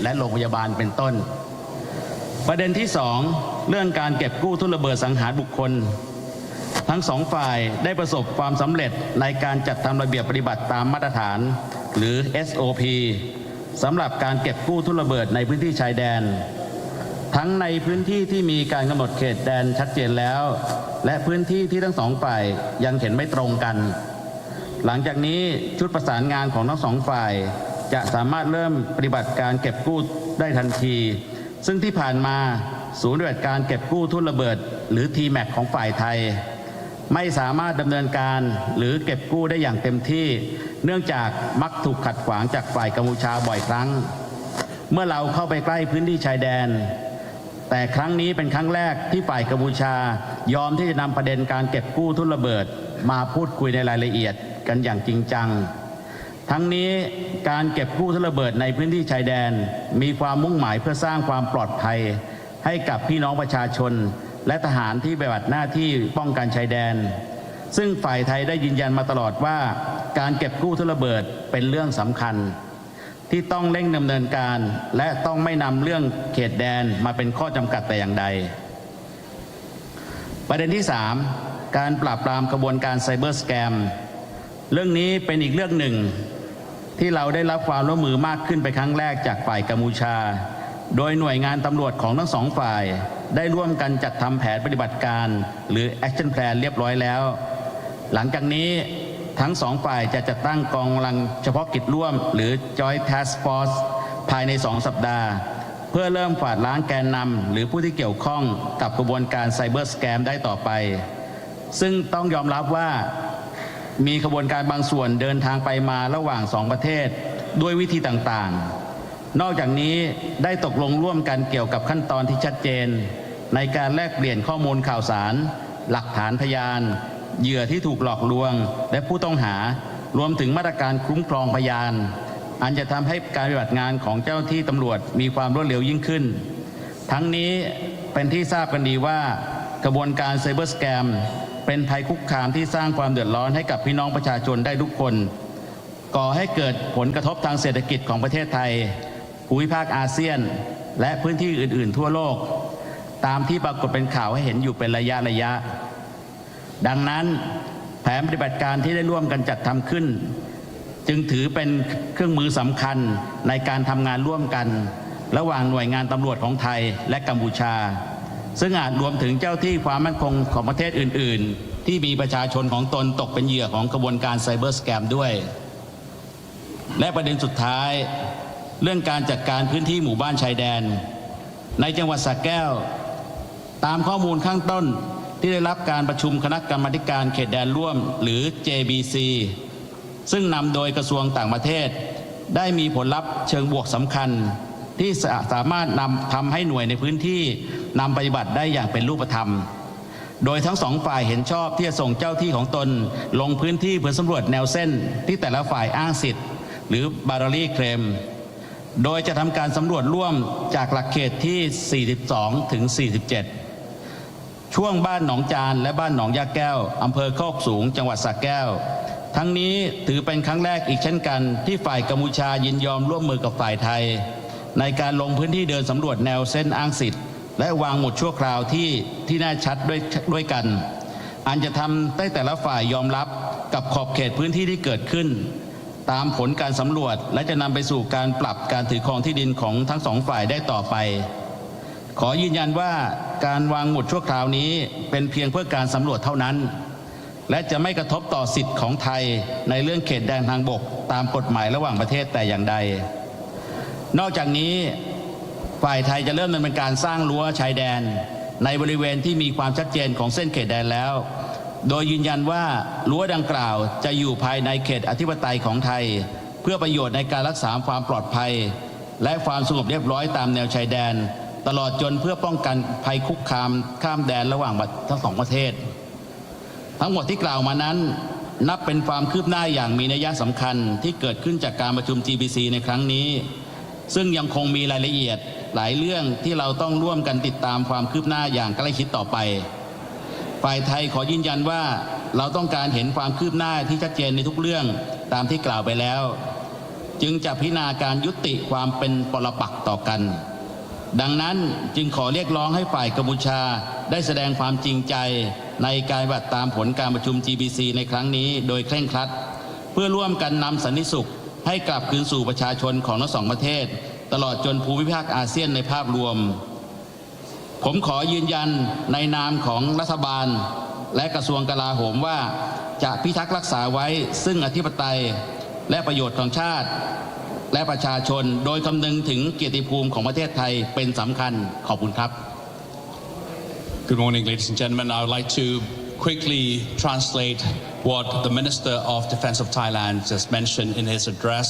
และโรงพยาบาลเป็นต้นประเด็นที่2เรื่องการเก็บกู้ทุนระเบิดสังหารบุคคลทั้งสองฝ่ายได้ประสบความสำเร็จในการจัดทำระเบียบปฏิบัติตามมาตรฐานหรือ SOP สำหรับการเก็บกู้ทุนระเบิดในพื้นที่ชายแดนทั้งในพื้นที่ที่มีการกำหนดเขตแดนชัดเจนแล้วและพื้นที่ที่ทั้งสองฝ่ายยังเห็นไม่ตรงกันหลังจากนี้ชุดประสานงานของทั้งสองฝ่ายจะสามารถเริ่มปฏิบัติการเก็บกู้ได้ทันทีซึ่งที่ผ่านมาศูนย์ปฏิบัติการเก็บกู้ทุนระเบิดหรือ TMAC ของฝ่ายไทยไม่สามารถดำเนินการหรือเก็บกู้ได้อย่างเต็มที่เนื่องจากมักถูกขัดขวางจากฝ่ายกัมพูชาบ่อยครั้งเมื่อเราเข้าไปใกล้พื้นที่ชายแดนแต่ครั้งนี้เป็นครั้งแรกที่ฝ่ายกัมพูชายอมที่จะนำประเด็นการเก็บกู้ทุนระเบิดมาพูดคุยในรายละเอียดกันอย่างจริงจังทั้งนี้การเก็บกู้ทุนระเบิดในพื้นที่ชายแดนมีความมุ่งหมายเพื่อสร้างความปลอดภัยให้กับพี่น้องประชาชนและทหารที่ปฏิบัติหน้าที่ป้องกันชายแดนซึ่งฝ่ายไทยได้ยืนยันมาตลอดว่าการเก็บกู้ทุนระเบิดเป็นเรื่องสำคัญที่ต้องเร่งดำเนินการและต้องไม่นำเรื่องเขตแดนมาเป็นข้อจำกัดแต่อย่างใดประเด็นที่3การปราบปรามกระบวนการไซเบอร์สแกมเรื่องนี้เป็นอีกเรื่องหนึ่งที่เราได้รับความร่วมมือมากขึ้นไปครั้งแรกจากฝ่ายกัมพูชาโดยหน่วยงานตำรวจของทั้งสองฝ่ายได้ร่วมกันจัดทำแผนปฏิบัติการหรือ Action Plan เรียบร้อยแล้วหลังจากนี้ทั้งสองฝ่ายจะจัดตั้งกองกำลังเฉพาะกิจร่วมหรือ Joint Task Force ภายใน2 สัปดาห์เพื่อเริ่มกวาดล้างแกนนำหรือผู้ที่เกี่ยวข้องกับกระบวนการไซเบอร์สแกมได้ต่อไปซึ่งต้องยอมรับว่ามีขบวนการบางส่วนเดินทางไปมาระหว่าง2 ประเทศด้วยวิธีต่างๆนอกจากนี้ได้ตกลงร่วมกันเกี่ยวกับขั้นตอนที่ชัดเจนในการแลกเปลี่ยนข้อมูลข่าวสารหลักฐานพยานเหยื่อที่ถูกหลอกลวงและผู้ต้องหารวมถึงมาตรการคุ้มครองพยานอันจะทำให้การปฏิบัติงานของเจ้าหน้าที่ตำรวจมีความรวดเร็วยิ่งขึ้นทั้งนี้เป็นที่ทราบกันดีว่ากระบวนการไซเบอร์สแกมเป็นภัยคุกคามที่สร้างความเดือดร้อนให้กับพี่น้องประชาชนได้ทุกคนก่อให้เกิดผลกระทบทางเศรษฐกิจของประเทศไทยภูมิภาคอาเซียนและพื้นที่อื่นๆทั่วโลกตามที่ปรากฏเป็นข่าวให้เห็นอยู่เป็นระยะดังนั้นแผนปฏิบัติการที่ได้ร่วมกันจัดทำขึ้นจึงถือเป็นเครื่องมือสำคัญในการทำงานร่วมกันระหว่างหน่วยงานตำรวจของไทยและกัมพูชาซึ่งอาจรวมถึงเจ้าที่ความมั่นคงของประเทศอื่นๆที่มีประชาชนของตนตกเป็นเหยื่อของกระบวนการไซเบอร์สแกมด้วยและประเด็นสุดท้ายเรื่องการจัดการพื้นที่หมู่บ้านชายแดนในจังหวัดสระแก้วตามข้อมูลข้างต้นที่ได้รับการประชุมคณะกรรมาการเขตแดนร่วมหรือ JBC ซึ่งนำโดยกระทรวงต่างประเทศได้มีผลลัพธ์เชิงบวกสำคัญที่สามารถทำให้หน่วยในพื้นที่นำปฏิบัติได้อย่างเป็นรูปธรรมโดยทั้ง2 ฝ่ายเห็นชอบที่จะส่งเจ้าที่ของตนลงพื้นที่เพื่อสำรวจแนวเส้นที่แต่ละฝ่ายอ้างสิทธิ์หรือบารารีเคลมโดยจะทำการสำรวจร่วมจากหลักเขตที่42ถึง47ช่วงบ้านหนองจานและบ้านหนองยาแก้วอำเภอโคกสูงจังหวัดสระแก้วทั้งนี้ถือเป็นครั้งแรกอีกเช่นกันที่ฝ่ายกัมพูชายินยอมร่วมมือกับฝ่ายไทยในการลงพื้นที่เดินสำรวจแนวเส้นอ้างสิทธิ์และวางหมุดชั่วคราวที่แน่ชัดด้วยกันอันจะทำให้แต่ละฝ่ายยอมรับกับขอบเขตพื้นที่ที่เกิดขึ้นตามผลการสำรวจและจะนำไปสู่การปรับการถือครองที่ดินของทั้ง2 ฝ่ายได้ต่อไปขอยืนยันว่าการวางหมุดชั่วคราวนี้เป็นเพียงเพื่อการสำรวจเท่านั้นและจะไม่กระทบต่อสิทธิ์ของไทยในเรื่องเขตแดนทางบกตามกฎหมายระหว่างประเทศแต่อย่างใดนอกจากนี้ฝ่ายไทยจะเริ่มดำเนินการสร้างรั้วชายแดนในบริเวณที่มีความชัดเจนของเส้นเขตแดนแล้วโดยยืนยันว่ารั้วดังกล่าวจะอยู่ภายในเขตอธิปไตยของไทยเพื่อประโยชน์ในการรักษาความปลอดภัยและความสงบเรียบร้อยตามแนวชายแดนตลอดจนเพื่อป้องกันภัยคุกคามข้ามแดนระหว่างทั้ง2 ประเทศทั้งหมดที่กล่าวมานั้นนับเป็นความคืบหน้าอย่างมีนัยสำคัญที่เกิดขึ้นจากการประชุม GBC ในครั้งนี้ซึ่งยังคงมีรายละเอียดหลายเรื่องที่เราต้องร่วมกันติดตามความคืบหน้าอย่างใกล้ชิดต่อไปฝ่ายไทยขอยืนยันว่าเราต้องการเห็นความคืบหน้าที่ชัดเจนในทุกเรื่องตามที่กล่าวไปแล้ว จึงจะพิจารณาการยุติความเป็นปรปักษ์ต่อกันดังนั้นจึงขอเรียกร้องให้ฝ่ายกัมพูชาได้แสดงความจริงใจในการปฏิบัติตามผลการประชุม GBC ในครั้งนี้โดยเคร่งครัดเพื่อร่วมกันนำสันติสุขให้กลับคืนสู่ประชาชนของทั้งสองประเทศตลอดจนภูมิภาคอาเซียนในภาพรวมผมขอยืนยันในนามของรัฐบาลและกระทรวงกลาโหมว่าจะพิทักษ์รักษาไว้ซึ่งอธิปไตยและประโยชน์ของชาติและประชาชนโดยคำนึงถึงเกียรติภูมิของประเทศไทยเป็นสำคัญขอบคุณครับ Good morning, ladies and gentlemen. I would like to quickly translate what the Minister of Defence of Thailand just mentioned in his address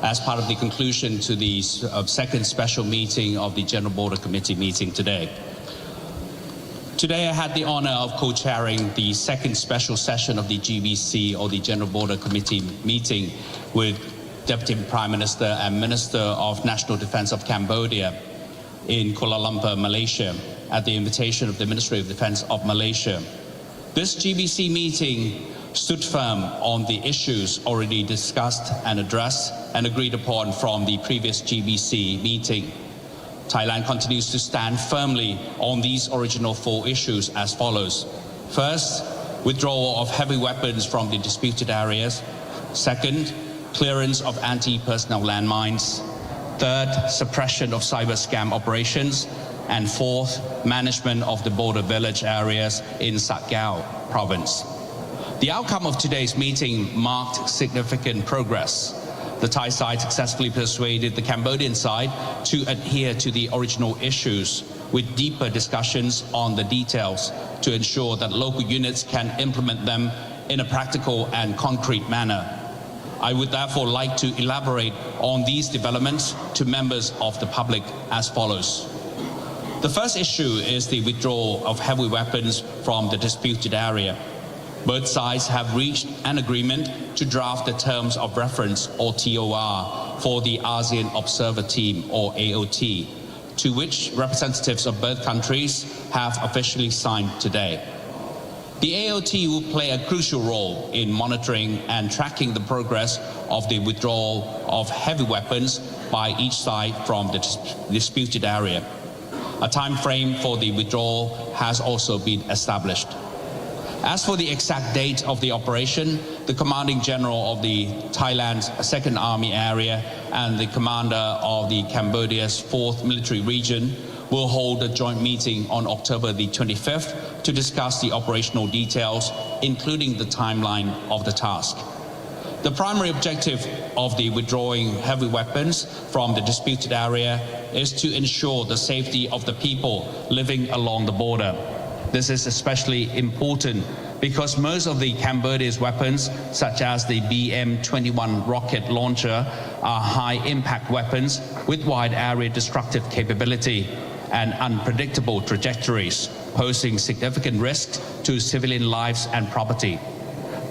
as part of the conclusion to the second special meeting of the General Border Committee meeting today. Today I had the honor of co-chairing the second special session of the GBC or the General Border Committee meeting with Deputy Prime Minister and Minister of National Defence of Cambodia in Kuala Lumpur, Malaysia, at the invitation of the Ministry of Defence of Malaysia. This GBC meeting stood firm on the issues already discussed and addressed and agreed upon from the previous GBC meeting. Thailand continues to stand firmly on these original four issues as follows. First, withdrawal of heavy weapons from the disputed areas. Second, clearance of anti-personnel landmines. Third, suppression of cyber scam operations. And fourth, management of the border village areas in Sakao province. The outcome of today's meeting marked significant progress. The Thai side successfully persuaded the Cambodian side to adhere to the original issues with deeper discussions on the details to ensure that local units can implement them in a practical and concrete manner. I would therefore like to elaborate on these developments to members of the public as follows. The first issue is the withdrawal of heavy weapons from the disputed area. Both sides have reached an agreement to draft the terms of reference or TOR for the ASEAN Observer Team or AOT, to which representatives of both countries have officially signed today. The AOT will play a crucial role in monitoring and tracking the progress of the withdrawal of heavy weapons by each side from the disputed area. A time frame for the withdrawal has also been established. As for the exact date of the operation, the Commanding General of the Thailand's 2nd Army Area and the Commander of the Cambodia's 4th Military Region will hold a joint meeting on October the 25th to discuss the operational details, including the timeline of the task. The primary objective of the withdrawing heavy weapons from the disputed area is to ensure the safety of the people living along the border. This is especially important because most of the Cambodia's weapons, such as the BM-21 rocket launcher, are high-impact weapons with wide-area destructive capability and unpredictable trajectories, posing significant risks to civilian lives and property.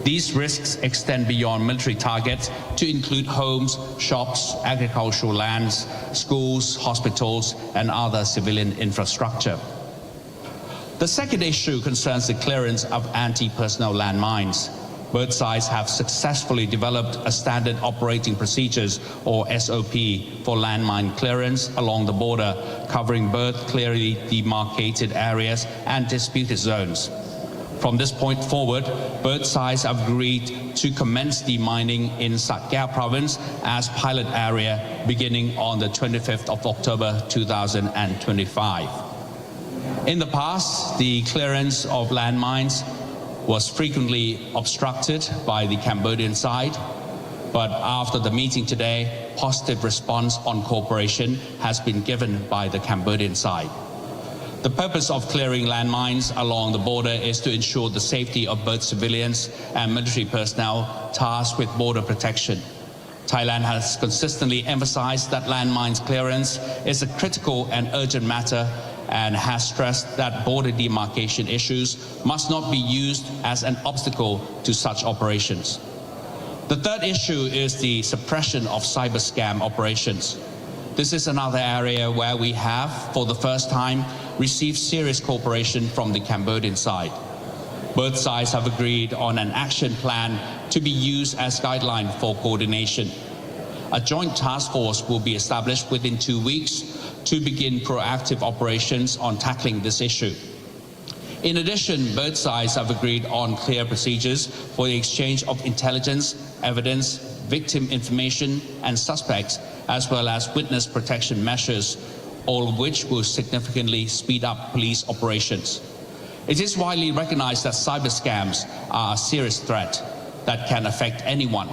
These risks extend beyond military targets to include homes, shops, agricultural lands, schools, hospitals, and other civilian infrastructure. The second issue concerns the clearance of anti-personnel landmines. Both sides have successfully developed a standard operating procedures or SOP for landmine clearance along the border, covering both clearly demarcated areas and disputed zones. From this point forward, both sides have agreed to commence demining in Sakao province as pilot area beginning on the 25th of October 2025. In the past, the clearance of landmines was frequently obstructed by the Cambodian side, but after the meeting today, positive response on cooperation has been given by the Cambodian side. The purpose of clearing landmines along the border is to ensure the safety of both civilians and military personnel tasked with border protection. Thailand has consistently emphasized that landmines clearance is a critical and urgent matter and has stressed that border demarcation issues must not be used as an obstacle to such operations. The third issue is the suppression of cyber scam operations. This is another area where we have, for the first time, received serious cooperation from the Cambodian side. Both sides have agreed on an action plan to be used as guideline for coordination. A joint task force will be established within 2 weeks to begin proactive operations on tackling this issue. In addition, both sides have agreed on clear procedures for the exchange of intelligence, evidence, victim information and suspects, as well as witness protection measures, all of which will significantly speed up police operations. It is widely recognized that cyber scams are a serious threat that can affect anyone.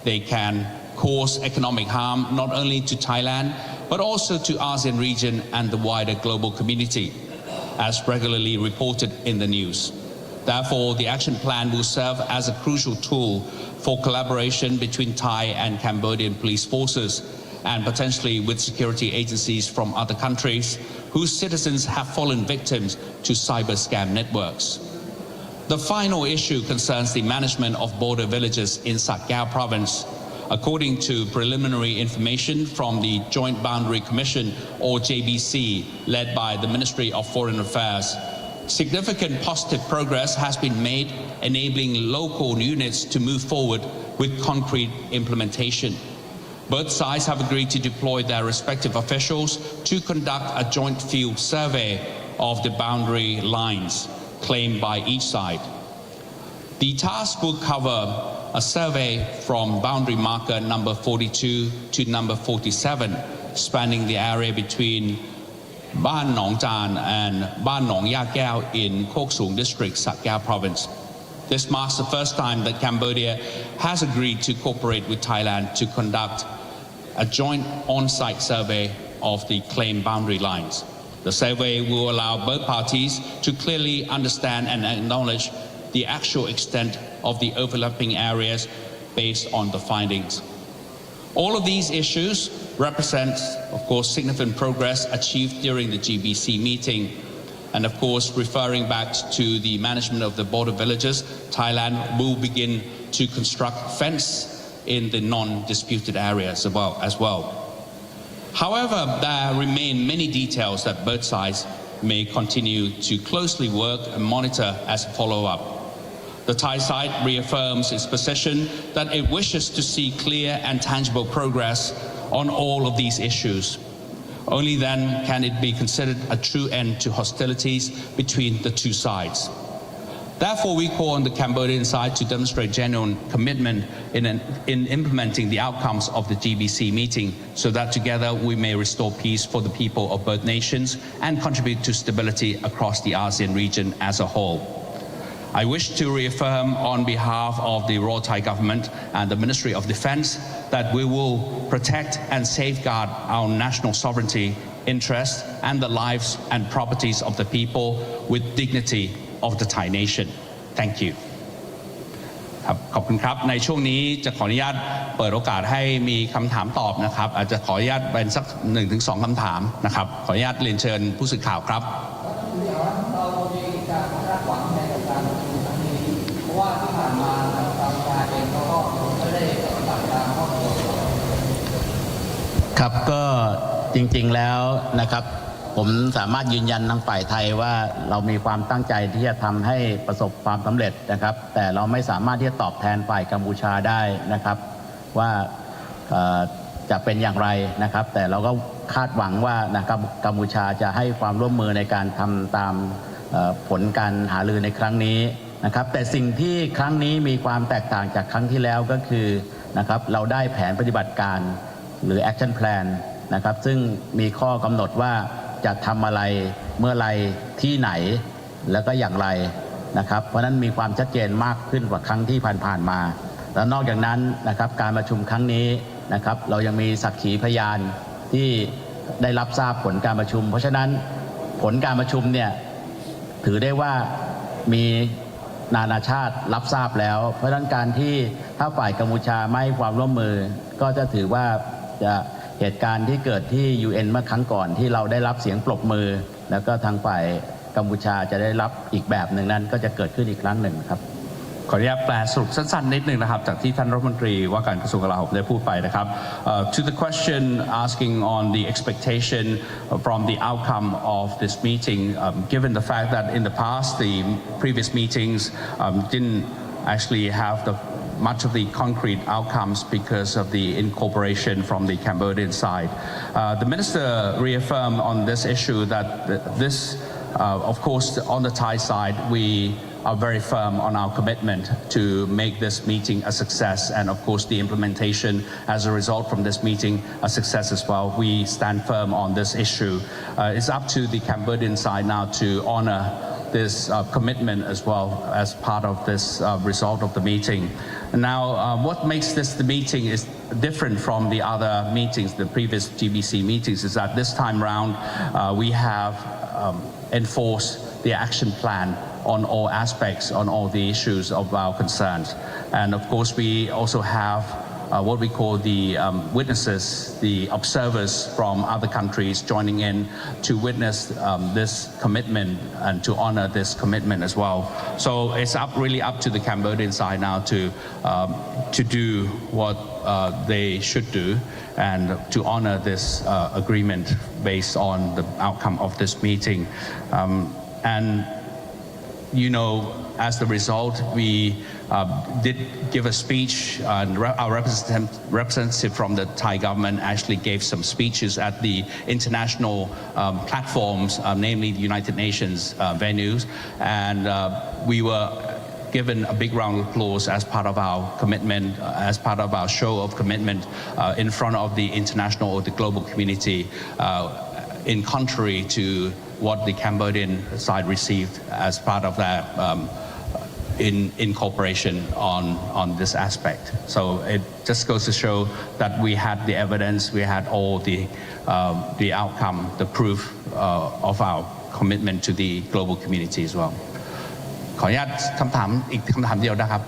They can cause economic harm not only to Thailand, but also to ASEAN region and the wider global community, as regularly reported in the news. Therefore, the action plan will serve as a crucial tool for collaboration between Thai and Cambodian police forces and potentially with security agencies from other countries whose citizens have fallen victims to cyber scam networks. The final issue concerns the management of border villages in Sakya province. According to preliminary information from the Joint Boundary Commission or JBC led by the Ministry of Foreign Affairs, significant positive progress has been made enabling local units to move forward with concrete implementation. Both sides have agreed to deploy their respective officials to conduct a joint field survey of the boundary lines claimed by each side. The task will cover a survey from boundary marker number 42 to number 47, spanning the area between Ban Nong Jan and Ban Nong Ya Keo in Kok Sung District, Sakya Province. This marks the first time that Cambodia has agreed to cooperate with Thailand to conduct a joint on-site survey of the claimed boundary lines. The survey will allow both parties to clearly understand and acknowledge the actual extent of the overlapping areas based on the findings. All of these issues represent, of course, significant progress achieved during the GBC meeting. And of course, referring back to the management of the border villages, Thailand will begin to construct fence in the non-disputed areas as well. However, there remain many details that both sides may continue to closely work and monitor as a follow-up. The Thai side reaffirms its position that it wishes to see clear and tangible progress on all of these issues. Only then can it be considered a true end to hostilities between the two sides. Therefore, we call on the Cambodian side to demonstrate genuine commitment in implementing the outcomes of the GBC meeting so that together we may restore peace for the people of both nations and contribute to stability across the ASEAN region as a whole. I wish to reaffirm on behalf of the Royal Thai government and the Ministry of Defense that we will protect and safeguard our national sovereignty, interests, and the lives and properties of the people with dignity of the Thai nation. Thank you. ครับขอบคุณครับในช่วงนี้จะขออนุญาตเปิดโอกาสให้มีคำถามตอบนะครับอาจจะขออนุญาตเป็นสัก 1-2 คำถามนะครับขออนุญาตเรียนเชิญผู้สื่อข่าวครับครับก็จริงๆแล้วนะครับผมสามารถยืนยันทางฝ่ายไทยว่าเรามีความตั้งใจที่จะทำให้ประสบความสำเร็จนะครับแต่เราไม่สามารถที่จะตอบแทนฝ่ายกัมพูชาได้นะครับว่าจะเป็นอย่างไรนะครับแต่เราก็คาดหวังว่านะครับกัมพูชาจะให้ความร่วมมือในการทำตามผลการหารือในครั้งนี้นะครับแต่สิ่งที่ครั้งนี้มีความแตกต่างจากครั้งที่แล้วก็คือนะครับเราได้แผนปฏิบัติการหรือ action plan นะครับซึ่งมีข้อกำหนดว่าจะทำอะไรเมื่อไรที่ไหนแล้วก็อย่างไรนะครับเพราะนั้นมีความชัดเจนมากขึ้นกว่าครั้งที่ผ่านๆมาแล้วนอกจากนั้นนะครับการประชุมครั้งนี้นะครับเรายังมีสักขีพยานที่ได้รับทราบผลการประชุมเพราะฉะนั้นผลการประชุมเนี่ยถือได้ว่ามีนานาชาติรับทราบแล้วเพราะฉะนั้นการที่ถ้าฝ่ายกัมพูชาไม่ให้ความร่วมมือก็จะถือว่าจะเหตุการณ์ที่เกิดที่ UN เมื่อครั้งก่อนที่เราได้รับเสียงปรบมือแล้วก็ทางฝ่ายกัมพูชาจะได้รับอีกแบบหนึ่งนั้นก็จะเกิดขึ้นอีกครั้งหนึ่งครับขออนุญาตแปลสรุปสั้นๆนิดนึงนะครับจากที่ท่านรัฐมนตรีว่าการกระทรวงกลาโหมได้พูดไปนะครับ To the question asking on the expectation from the outcome of this meeting given the fact that in the past the previous meetings didn't actually have the much of the concrete outcomes because of the incorporation from the Cambodian side. The minister reaffirmed on this issue that this, of course, on the Thai side, we are very firm on our commitment to make this meeting a success, and of course the implementation as a result from this meeting a success as well. We stand firm on this issue. It's up to the Cambodian side now to honor this commitment as well as part of this result of the meeting. Now, what makes the meeting is different from the other meetings, the previous GBC meetings, is that this time round we have enforced the action plan on all aspects, on all the issues of our concerns. And of course, we also have what we call the witnesses, the observers from other countries joining in to witness this commitment and to honor this commitment as well. So it's really up to the Cambodian side now to do what they should do and to honor this agreement based on the outcome of this meeting. And you know, as the result, we did give a speech, and our representative from the Thai government actually gave some speeches at the international platforms, namely the United Nations venues, and we were given a big round of applause as part of our commitment, as part of our show of commitment in front of the international or the global community, in contrary to what the Cambodian side received as part of that in cooperation on this aspect. So it just goes to show that we had the evidence, we had all the outcome, the proof of our commitment to the global community as well. ขออนุญาตคำถามอีกคำถามเดียวนะครับ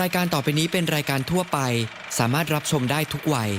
รายการต่อไปนี้เป็นรายการทั่วไปสามารถรับชมได้ทุกวัย